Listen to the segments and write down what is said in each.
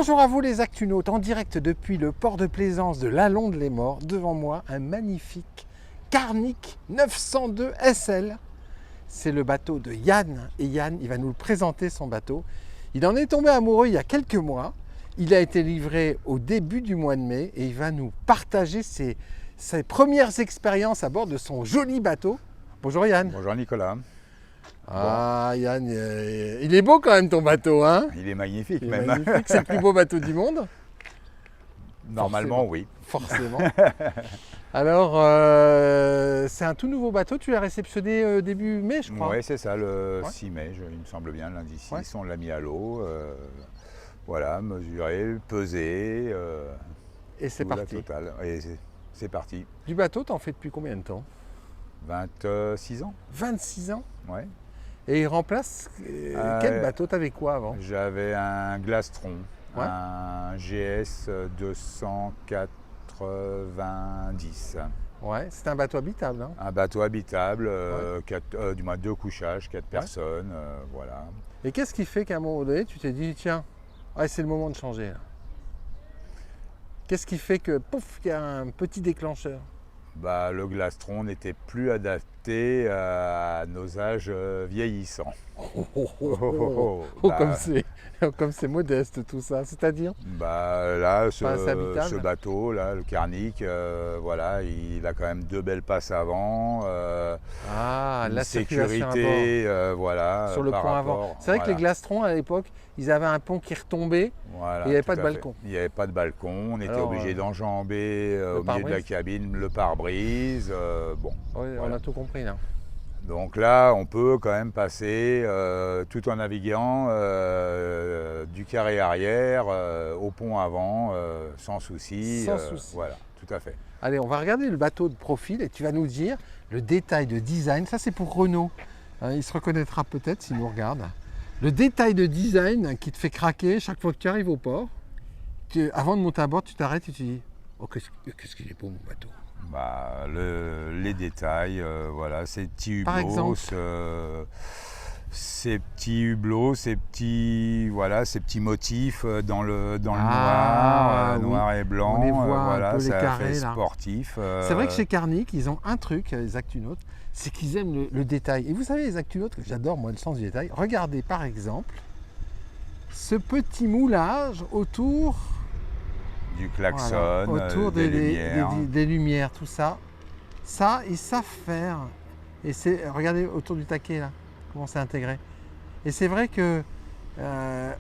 Bonjour à vous les Actunautes, en direct depuis le port de plaisance de Lalonde-les-Morts. Devant moi, un magnifique Carnic 902 SL. C'est le bateau de Yann. Et Yann, il va nous présenter son bateau. Il en est tombé amoureux il y a quelques mois. Il a été livré au début du mois de mai et il va nous partager ses premières expériences à bord de son joli bateau. Bonjour Yann. Bonjour Nicolas. Ah Yann, il est beau quand même ton bateau, hein? Il est magnifique Il est même. magnifique, c'est le plus beau bateau du monde? Normalement oui. Forcément. Alors, c'est un tout nouveau bateau, tu l'as réceptionné début mai je crois? Oui c'est ça, le 6 mai, il me semble bien, lundi 6, Ouais. on l'a mis à l'eau. Voilà, mesuré, pesé. Et c'est tout, la parti. totale. Et c'est parti. Du bateau, t'en fais depuis combien de temps? 26 ans. 26 ans. Ouais. Et il remplace quel bateau? T'avais quoi avant? J'avais un Glastron, Ouais. un GS 290. Ouais, c'est un bateau habitable, hein? Un bateau habitable, Ouais. du moins 2 couchages, 4 personnes, voilà. Et qu'est-ce qui fait qu'à un moment donné, tu t'es dit, tiens, ouais, c'est le moment de changer là? Qu'est-ce qui fait que, pouf, il y a un petit déclencheur? Bah, le Glastron n'était plus adapté à nos âges vieillissants. Bah, Comme c'est modeste tout ça, c'est-à-dire? bah, là, Pas assez habitable. ce bateau, là, le Carnic, voilà, il a quand même 2 belles passes avant, Ah, une la circulation à bord. sécurité, voilà, Sur le par pont avant. rapport, C'est vrai que les voilà. Glastrons à l'époque, ils avaient un pont qui retombait Voilà, et il n'y avait tout pas de à fait. balcon. Il n'y avait pas de balcon, on était Alors, obligé d'enjamber au milieu de la pare-brise. cabine le pare-brise. Bon, Oui, on voilà. a tout compris là. Donc là, on peut quand même passer tout en naviguant du carré arrière au pont avant sans souci. Sans souci. Voilà, tout à fait. Allez, on va regarder le bateau de profil et tu vas nous dire le détail de design. Ça, c'est pour Renaud. Hein, il se reconnaîtra peut-être s'il nous regarde. Le détail de design qui te fait craquer chaque fois que tu arrives au port. Avant de monter à bord, tu t'arrêtes et tu dis oh, qu'est-ce qu'il est beau mon bateau. Bah, les détails, voilà, ces petits Par hublots, exemple ces petits hublots, ces petits motifs dans le Ah, noir, oui. noir et blanc. On les voit un voilà, peu, les ça carrés, fait là. sportif. C'est vrai que chez Carnic, ils ont un truc, les Actunautes, c'est qu'ils aiment le détail. Et vous savez, les Actunautes, que j'adore, moi, le sens du détail. Regardez, par exemple, ce petit moulage autour, du klaxon, voilà, autour des lumières. des lumières, tout ça. Ça, ils savent faire. Et c'est, regardez autour du taquet, là, comment c'est intégré. Et c'est vrai que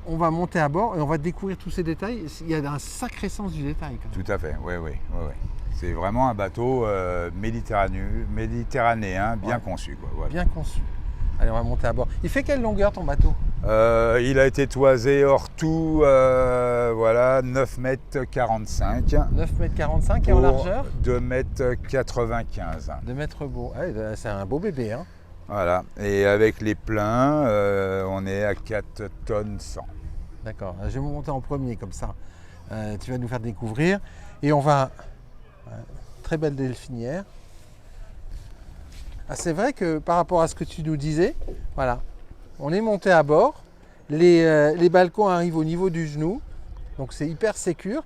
on va monter à bord et on va découvrir tous ces détails. Il y a un sacré sens du détail, quand même. Tout à fait, oui. C'est vraiment un bateau méditerranéen bien Ouais. conçu, quoi, voilà. Bien conçu. Allez, on va monter à bord. Il fait quelle longueur ton bateau? Il a été toisé hors tout, voilà, 9,45 m. 9,45 m et en largeur? 2,95 m. 2 mètres beau. Ouais, c'est un beau bébé, hein. Voilà, et avec les pleins, on est à 4 tonnes 100. D'accord, je vais monter en premier comme ça. Tu vas nous faire découvrir. Et on va... très belle delphinière. Ah, c'est vrai que par rapport à ce que tu nous disais, voilà, on est monté à bord. Les balcons arrivent au niveau du genou. Donc c'est hyper sécure.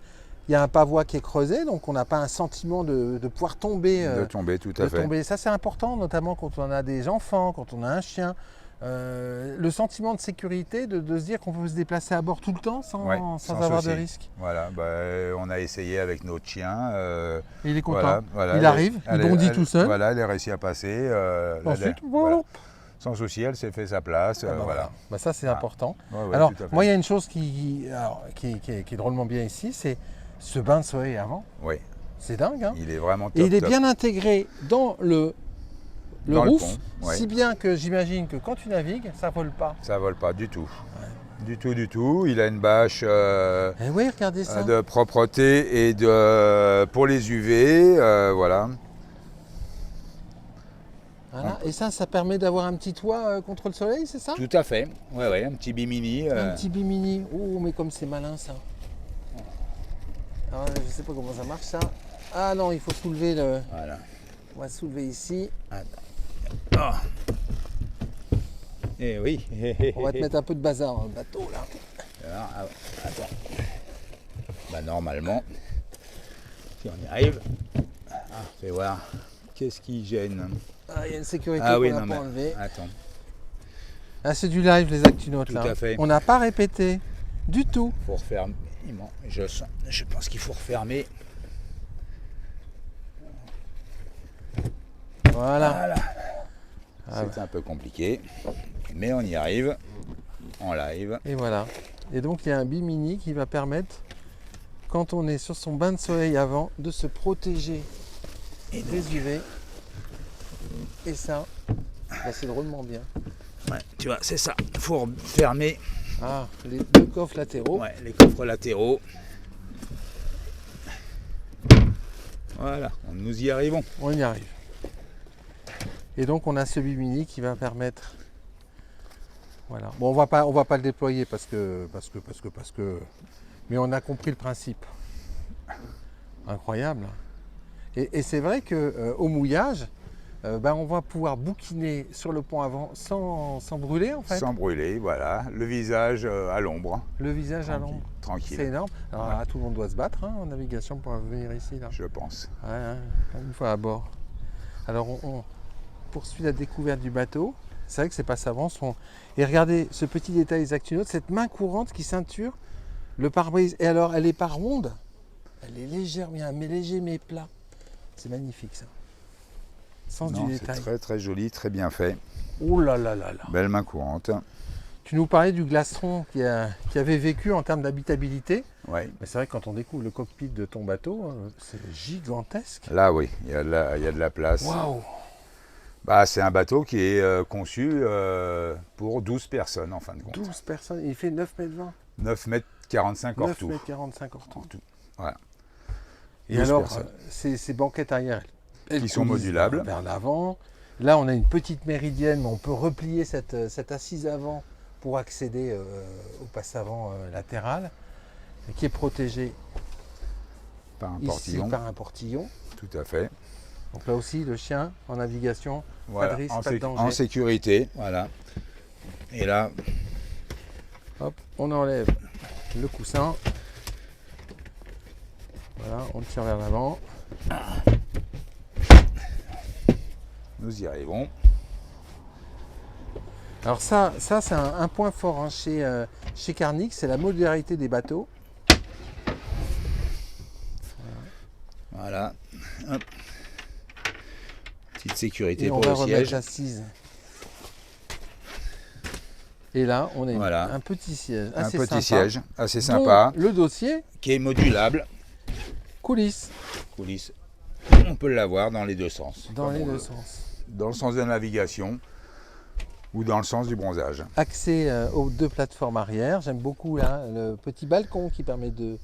Il y a un pavois qui est creusé, donc on n'a pas un sentiment de pouvoir tomber. De tomber, tout à de fait. tomber. Ça c'est important, notamment quand on a des enfants, quand on a un chien. Le sentiment de sécurité, de se dire qu'on peut se déplacer à bord tout le temps sans avoir souci. de risque. Voilà, on a essayé avec notre chien. Et il est content. Voilà, il arrive, il bondit tout seul. Voilà, elle a réussi à passer. Ensuite, voilà. Sans souci, elle s'est fait sa place. Voilà. Bah, ça c'est important. Ouais, Alors, tout à fait. moi il y a une chose qui est drôlement bien ici, c'est ce bain de soleil avant. Oui, C'est dingue, hein? il est vraiment top. Et il est top. bien intégré dans le Dans le roof, pont, ouais. si bien que j'imagine que quand tu navigues, ça vole pas. Ça vole pas du tout. Du tout. Il a une bâche Eh oui, regardez ça. de propreté et pour les UV. Voilà. Voilà. Et ça permet d'avoir un petit toit contre le soleil, c'est ça? Tout à fait. Ouais, un petit bimini. Un petit bimini. Oh, mais comme c'est malin ça. Alors, je sais pas comment ça marche ça. Ah non, il faut soulever le. Voilà. On va soulever ici. Attends. Eh oui. On va te mettre un peu de bazar dans le bateau là. Alors, attends. Bah, normalement, si on y arrive, fais voir, qu'est-ce qui gêne? Ah, il y a une sécurité Ah oui, qu'on non n'a pas mais, enlevée. attends, Ah, c'est du live, les ActuNotes, tout là. à fait. On n'a pas répété du tout. Faut refermer, je pense qu'il faut refermer. Voilà. Voilà. Ah, C'est un peu compliqué, mais on y arrive en live. et voilà. Et donc, il y a un bimini qui va permettre, quand on est sur son bain de soleil avant, de se protéger des UV. Et ça, bah, c'est drôlement bien. Ouais, tu vois, c'est ça. Il faut fermer Ah, les deux coffres latéraux. les coffres latéraux. Voilà, nous y arrivons. On y arrive. Et donc, on a ce bimini qui va permettre... Voilà. Bon, on va pas le déployer parce que... Mais on a compris le principe. Incroyable. Et c'est vrai qu'au mouillage, on va pouvoir bouquiner sur le pont avant sans brûler, en fait. Sans brûler, voilà. Le visage à l'ombre. Le visage à l'ombre. Tranquille, C'est énorme. Alors là, tout le monde doit se battre en navigation pour venir ici, là. je pense. Ouais, une fois à bord. Alors on poursuit la découverte du bateau. C'est vrai que c'est pas savant. Et regardez ce petit détail des ActuNotes, cette main courante qui ceinture le pare-brise. Et alors, elle est pas ronde, elle est légère, mais léger mais plat. C'est magnifique ça. Sens du C'est détail. très très joli, très bien fait. Oh là là là là. Belle main courante. Tu nous parlais du glastron qui avait vécu en termes d'habitabilité. Ouais. Mais c'est vrai que quand on découvre le cockpit de ton bateau, c'est gigantesque. Là, oui, il y a de la place. Waouh! Bah, c'est un bateau qui est conçu pour 12 personnes en fin de compte. 12 personnes, il fait 9 mètres 20. 9 mètres 45 hors 9 tout. mètres 45 hors tout. Voilà. Et 12 alors, personnes. ces banquettes arrière, Qui sont coulissent modulables. vers l'avant. Là, on a une petite méridienne, mais on peut replier cette assise avant pour accéder au passe avant latéral, qui est protégé Par un ici portillon. par un portillon. Tout à fait. Donc là aussi, le chien en navigation, Voilà. pas de risque, pas de danger. En sécurité, voilà. Et là, Hop, on enlève le coussin. Voilà, on le tire vers l'avant. nous y arrivons. Alors ça c'est un point fort hein, chez Carnic, c'est la modularité des bateaux. Voilà. Hop. Petite sécurité Et on pour va le remettre siège. l'assise. Et là, on a Voilà. un petit siège Un assez petit sympa, siège assez dont sympa, le dossier qui est modulable. coulisse Coulisse. On peut l'avoir dans les deux sens. dans comme les on deux veut. sens. Dans le sens de la navigation ou dans le sens du bronzage. Accès aux deux plateformes arrière. J'aime beaucoup là, le petit balcon qui permet de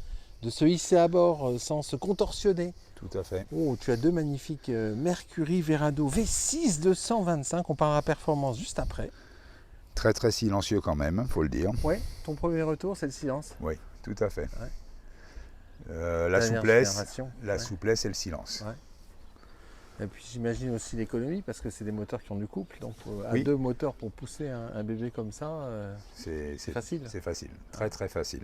se hisser à bord sans se contorsionner. Tout à fait. Oh, tu as deux magnifiques Mercury Verado V6 225. On parlera performance juste après. Très très silencieux quand même, faut le dire. Ouais, ton premier retour, c'est le silence. Oui, tout à fait. Ouais. La Dernière souplesse, génération. la Ouais. souplesse et le silence. Ouais. Et puis j'imagine aussi l'économie parce que c'est des moteurs qui ont du couple. Donc à Oui. deux moteurs pour pousser un bébé comme ça, C'est facile. C'est facile, très très facile.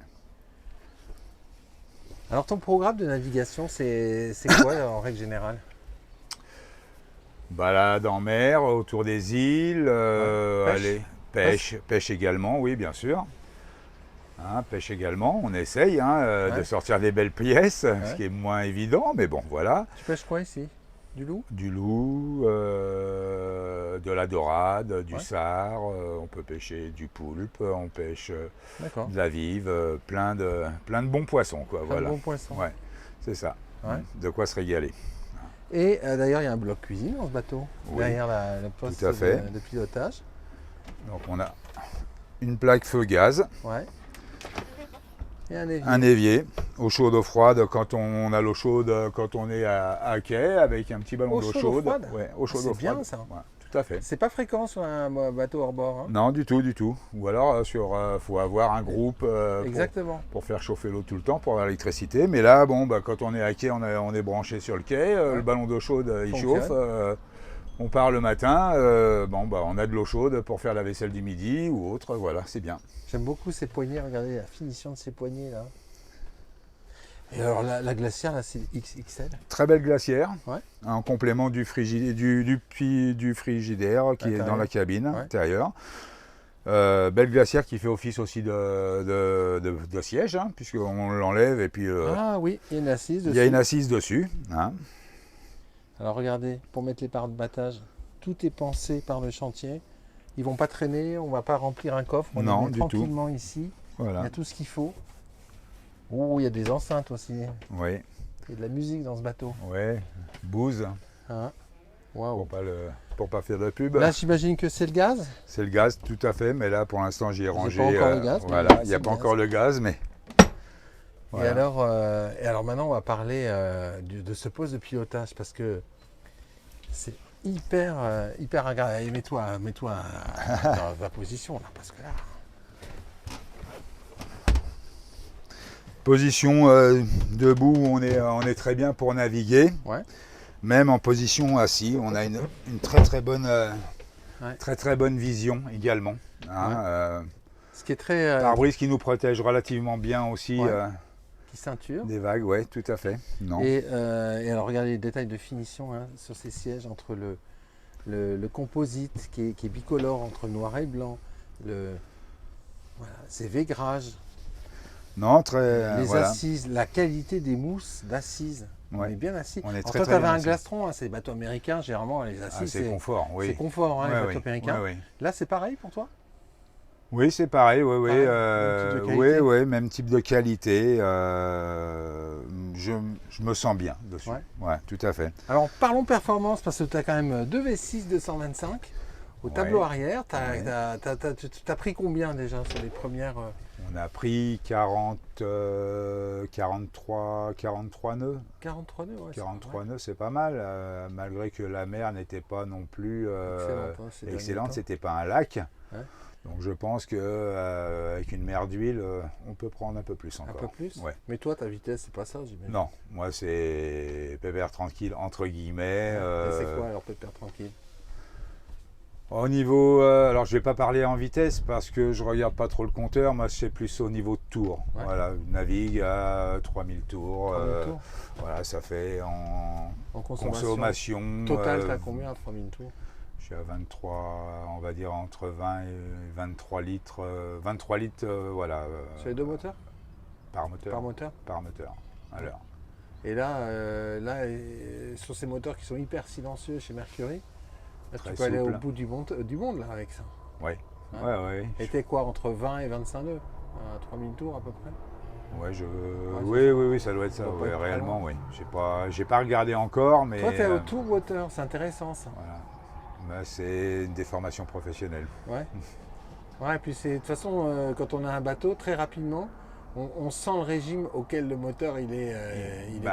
Alors ton programme de navigation, c'est quoi en règle générale? Balade en mer, autour des îles, Ouais. Pêche. allez, pêche également, oui bien sûr. Hein, pêche également, on essaye de Ouais. sortir des belles pièces, Ouais. ce qui est moins évident, mais bon voilà. Tu pêches quoi ici? Du loup? Du loup, de la dorade, du Ouais. sard, on peut pêcher du poulpe, on pêche D'accord. de la vive, plein de bons poissons quoi, Un voilà. bon poisson. Ouais, c'est ça. Ouais. De quoi se régaler. Et d'ailleurs, il y a un bloc cuisine dans ce bateau, Oui. derrière le poste Tout à fait. de pilotage. Donc on a une plaque feu gaz, Ouais. Et un évier. un évier, eau chaude, eau froide quand on a l'eau chaude, quand on est à quai, avec un petit ballon Eau d'eau chaude, eau chaude. froide. Ouais, eau chaude, c'est eau bien, froide. ça. Ouais, tout à fait. C'est pas fréquent sur un bateau hors bord. Hein. Non, du tout, du tout. Ou alors, faut avoir un groupe Exactement. pour faire chauffer l'eau tout le temps, pour avoir l'électricité. Mais là, bon, quand on est à quai, on est branché sur le quai, le ballon d'eau chaude, il Fonctionne. chauffe. On part le matin, on a de l'eau chaude pour faire la vaisselle du midi ou autre, voilà, c'est bien. J'aime beaucoup ces poignées, regardez la finition de ces poignées là. Et alors la glacière, là, c'est XXL. Très belle glacière, Ouais. en complément du frigidaire qui est dans la cabine intérieure. Belle glacière qui fait office aussi de siège, hein, puisqu'on l'enlève et puis Ah oui, il y a une assise dessus. il y a une assise dessus. Hein. Alors regardez, pour mettre les barres de battage, tout est pensé par le chantier. Ils vont pas traîner, on va pas remplir un coffre, on Non, les met du tranquillement ici. Il y Voilà. a tout ce qu'il faut. Oh, il y a des enceintes aussi. Oui, Il y a de la musique dans ce bateau. ouais. Booze, Hein. Waouh. pour pas faire de pub. Là, j'imagine que c'est le gaz. C'est le gaz, tout à fait, mais là pour l'instant j'y ai rangé. pas encore le gaz, mais Voilà, il n'y c'est a le pas gaz. encore le gaz, mais. Voilà. Et alors maintenant, on va parler de ce poste de pilotage parce que c'est hyper agréable. Allez, mets-toi dans ta position là, parce que là. Position debout, on est très bien pour naviguer. Ouais. Même en position assis, on a une très très bonne vision également. Hein, Ce qui est très. pare-brise qui nous protège relativement bien aussi Qui ceinture. des vagues, ouais, tout à fait. Non. Et alors regardez les détails de finition hein, sur ces sièges entre le composite qui est bicolore entre noir et blanc, ces vaigrages, Non, très. les voilà. assises, la qualité des mousses d'assises. On Ouais. est bien assis. On est Alors très, toi, très tu avais bien un assis. glastron, hein, c'est les bateaux américains, généralement les assises, Ah, c'est confort, oui. c'est confort, hein, les Ouais, bateaux oui. américains. Ouais, oui. Là, c'est pareil pour toi? Oui, c'est pareil, oui, oui. Pareil, même type de qualité. Oui, je me sens bien dessus. Ouais. Ouais, tout à fait. Alors, parlons performance, parce que tu as quand même deux V6 225 au tableau Ouais. arrière. Tu Ouais. as pris combien déjà sur les premières On a pris 43 nœuds. 43 nœuds, ouais, c'est 43 pas mal. nœuds, c'est pas mal, malgré que la mer n'était pas non plus Excellente, hein, ces derniers excellente, temps. c'était pas un lac. Ouais. Donc je pense qu'avec une mer d'huile, on peut prendre un peu plus Un encore. peu plus. Ouais. Mais toi, ta vitesse, c'est pas ça, j'imagine. Non, moi c'est pépère tranquille, entre guillemets. Et c'est quoi alors, pépère tranquille? Au niveau, alors je vais pas parler en vitesse parce que je regarde pas trop le compteur, moi c'est plus au niveau de tours. Ouais. Voilà, je navigue à 3000 tours. 3000 tours. Voilà, ça fait en consommation. consommation. Total, t'as combien à 3000 tours? Je suis à 23, on va dire entre 20 et 23 litres. 23 litres, voilà. Sur les deux moteurs? Par moteur. Par moteur? Par moteur, à l'heure. Et là, sur ces moteurs qui sont hyper silencieux chez Mercury, là, tu Très peux aller au souple. bout du monde là avec ça. Oui. Ouais. Ouais. Et t'es quoi entre 20 et 25 nœuds à 3000 tours à peu près? Ouais, c'est oui, ça doit être ça. Ça doit pas Ouais, être très réellement, loin. oui. J'ai pas regardé encore, mais Toi, t'es au tout water, c'est intéressant ça. voilà. Bah, c'est une déformation professionnelle. Ouais. Ouais, et puis de toute façon, quand on a un bateau, très rapidement, on sent le régime auquel le moteur il est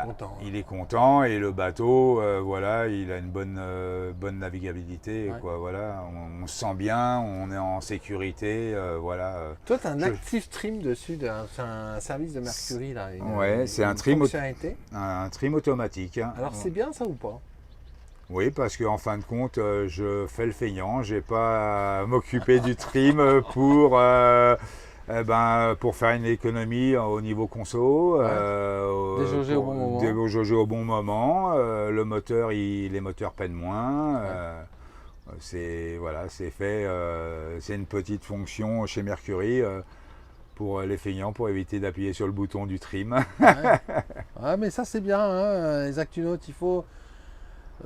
content. Il est content et le bateau, voilà, il a une bonne navigabilité. Ouais. Quoi, voilà, on se sent bien, on est en sécurité, voilà. Toi, tu as un active trim dessus, c'est un service de Mercury là. Ouais, c'est un trim fonctionnalité. Un trim automatique. Hein. Alors c'est bien ça ou pas? Oui, parce qu'en fin de compte, je fais le feignant, j'ai pas à m'occuper du trim pour faire une économie au niveau conso, Déjauger au bon moment. Déjauger au bon moment. Le moteur, les moteurs peinent moins. C'est fait. C'est une petite fonction chez Mercury pour les feignants, pour éviter d'appuyer sur le bouton du trim. Ouais, mais ça c'est bien, hein, les actunautes, il faut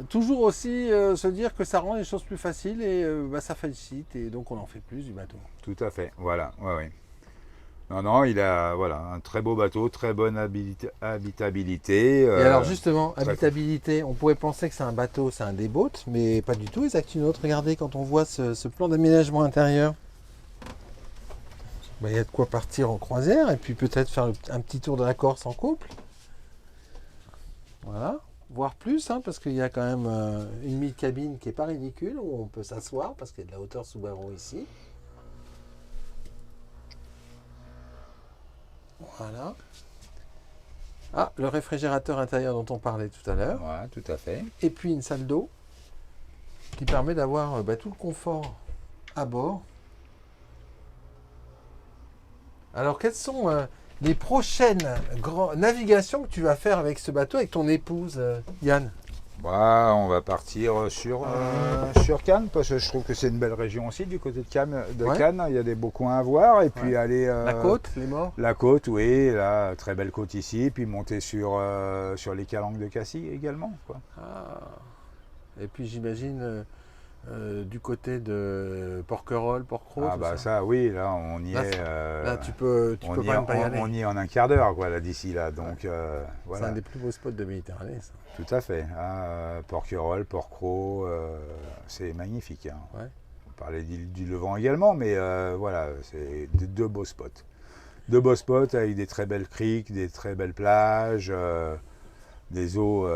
toujours aussi se dire que ça rend les choses plus faciles et ça facilite et donc on en fait plus du bateau. Tout à fait, voilà. Ouais. Non, il a un très beau bateau, très bonne habitabilité. Et alors justement, habitabilité, on pourrait penser que c'est un bateau, c'est un déboat, mais pas du tout les actunautes. Regardez quand on voit ce plan d'aménagement intérieur. Il y a de quoi partir en croisière et puis peut-être faire un petit tour de la Corse en couple. Voilà, voire plus, hein, parce qu'il y a quand même une mid-cabine qui n'est pas ridicule, où on peut s'asseoir, parce qu'il y a de la hauteur sous barreau ici. Voilà. Ah, le réfrigérateur intérieur dont on parlait tout à l'heure. Ouais, tout à fait. Et puis une salle d'eau qui permet d'avoir tout le confort à bord. Alors quels sont les prochaines navigations que tu vas faire avec ce bateau, avec ton épouse, Yann? Bah, on va partir sur Cannes, parce que je trouve que c'est une belle région aussi, du côté de Cannes. Ouais. Cannes. Il y a des beaux coins à voir. Et puis aller... La côte, les morts? La côte, oui, là, très belle côte ici. Puis monter sur les calanques de Cassis également, quoi. Ah. Et puis j'imagine du côté de Porquerolles, Port-Cros. Ah tout bah ça. ça, oui, là, on y Là, est... Là, tu peux on pas y, même pas y aller. on y est en un quart d'heure, quoi, là, d'ici là. Donc, C'est voilà. un des plus beaux spots de Méditerranée, ça. Tout à fait. Porquerolles, Port-Cros, c'est magnifique. Hein. Ouais. On parlait du Levant également, mais voilà, c'est deux beaux spots. Deux beaux spots avec des très belles criques, des très belles plages, des eaux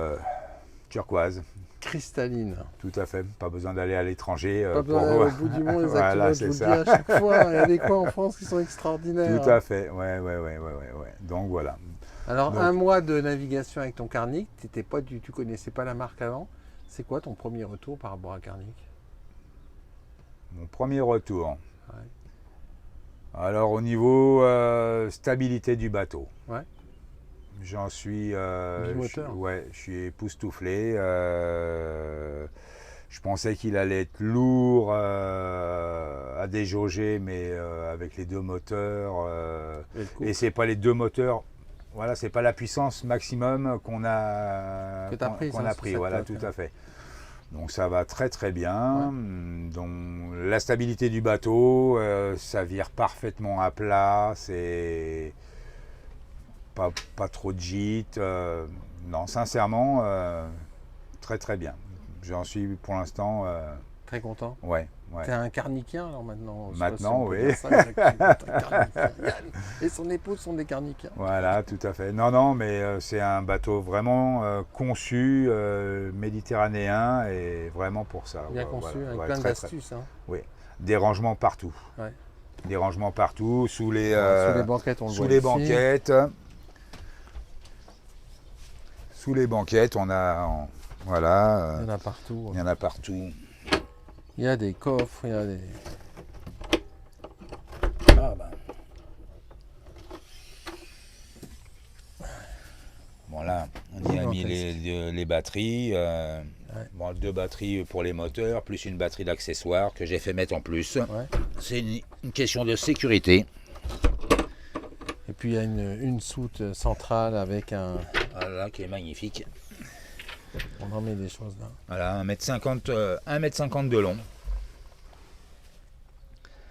turquoises. Cristalline. Tout à fait. Pas besoin d'aller à l'étranger. Pas besoin au bout du monde, exactement. Voilà, je vous c'est le dis ça. à chaque fois. Il y a des coins en France qui sont extraordinaires. Tout à fait. Ouais. Donc voilà. Alors, Donc, un mois de navigation avec ton Carnic, tu connaissais pas la marque avant. C'est quoi ton premier retour par rapport à Carnic? mon premier retour. Ouais. Alors au niveau stabilité du bateau. Ouais. J'en suis, Du moteur. je suis époustouflé. Je pensais qu'il allait être lourd à déjauger, mais avec les deux moteurs. Et c'est pas les deux moteurs. Voilà, c'est pas la puissance maximum qu'on a pris. Voilà, tout à fait. Donc ça va très très bien. Ouais. Donc la stabilité du bateau, ça vire parfaitement à plat. C'est pas trop de gîte. Non, sincèrement, très très bien. J'en suis pour l'instant. Très content. Ouais. T'es un carnicien alors maintenant. Maintenant, oui. Et son épouse sont des carniciens. Voilà, tout à fait. Non, mais c'est un bateau vraiment conçu, méditerranéen, et vraiment pour ça. Bien conçu, avec plein d'astuces. Hein. Oui, des rangements partout. Ouais. Des rangements partout, sous les banquettes, on le sous voit les ici. banquettes. Sous les banquettes, on a... voilà. Il y en a partout. Il y en a partout. Il y a des coffres, il y a des... Ah ben. Bon là, on y a mis les batteries. Bon, 2 batteries pour les moteurs, plus une batterie d'accessoires que j'ai fait mettre en plus. Ouais. C'est une question de sécurité. Et puis il y a une soute centrale avec un... Voilà, qui est magnifique. On en met des choses là. Voilà, 1m50 de long.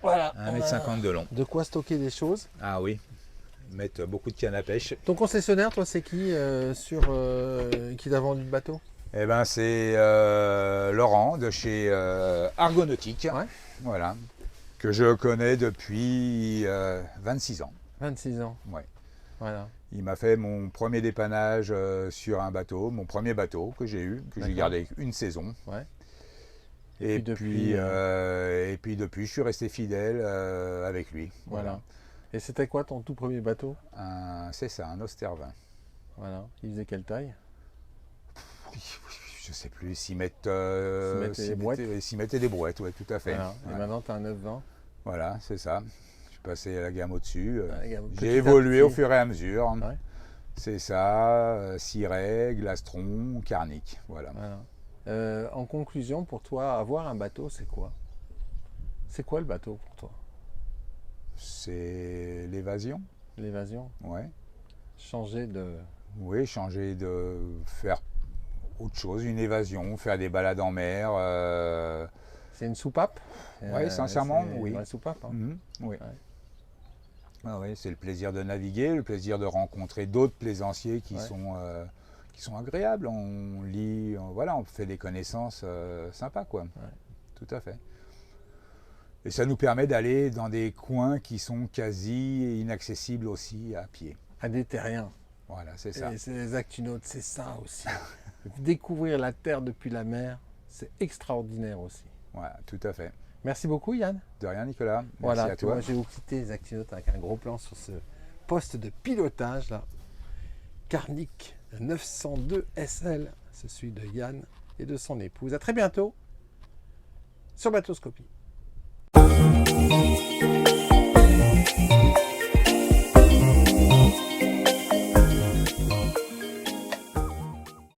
Voilà. 1m50 de long. De quoi stocker des choses. Ah oui, mettre beaucoup de canne à pêche. Ton concessionnaire, toi, c'est qui qui t'a vendu le bateau? Eh ben, c'est Laurent de chez Argonautique. Ouais. Voilà, que je connais depuis 26 ans. 26 ans. Ouais. Voilà. Il m'a fait mon premier dépannage sur un bateau, mon premier bateau que j'ai eu, que j'ai gardé une saison. Ouais. Et puis depuis, je suis resté fidèle avec lui. Voilà. Et c'était quoi ton tout premier bateau? C'est ça, un Austervin. Voilà. Il faisait quelle taille? Je sais plus, 6 mètres, 6 mètres et des brouettes, ouais, tout à fait. Voilà. Et maintenant, tu as un 9-20. Voilà, c'est ça. Je suis passé à la gamme au-dessus. J'ai évolué au fur et à mesure. Ouais. C'est ça, ciré, glastron, carnic. Voilà. En conclusion, pour toi, avoir un bateau, c'est quoi? C'est quoi le bateau pour toi? C'est l'évasion. L'évasion? Ouais. Changer de... Oui, changer de faire autre chose, une évasion, faire des balades en mer. C'est une soupape? Oui, sincèrement, oui. Une vraie soupape, hein. Oui. Ouais. Ah oui, c'est le plaisir de naviguer, le plaisir de rencontrer d'autres plaisanciers qui sont agréables. On lit, on fait des connaissances sympas, quoi. Ouais. Tout à fait. Et ça nous permet d'aller dans des coins qui sont quasi inaccessibles aussi à pied. À des terriens. Voilà, c'est ça. Et c'est les actinautes, c'est ça aussi. Découvrir la terre depuis la mer, c'est extraordinaire aussi. Voilà, tout à fait. Merci beaucoup, Yann. De rien, Nicolas. Merci voilà, à toi. Moi, je vais vous quitter les actinautes avec un gros plan sur ce poste de pilotage là. Carnic 902 SL, c'est celui de Yann et de son épouse. À très bientôt sur Bateauscopie.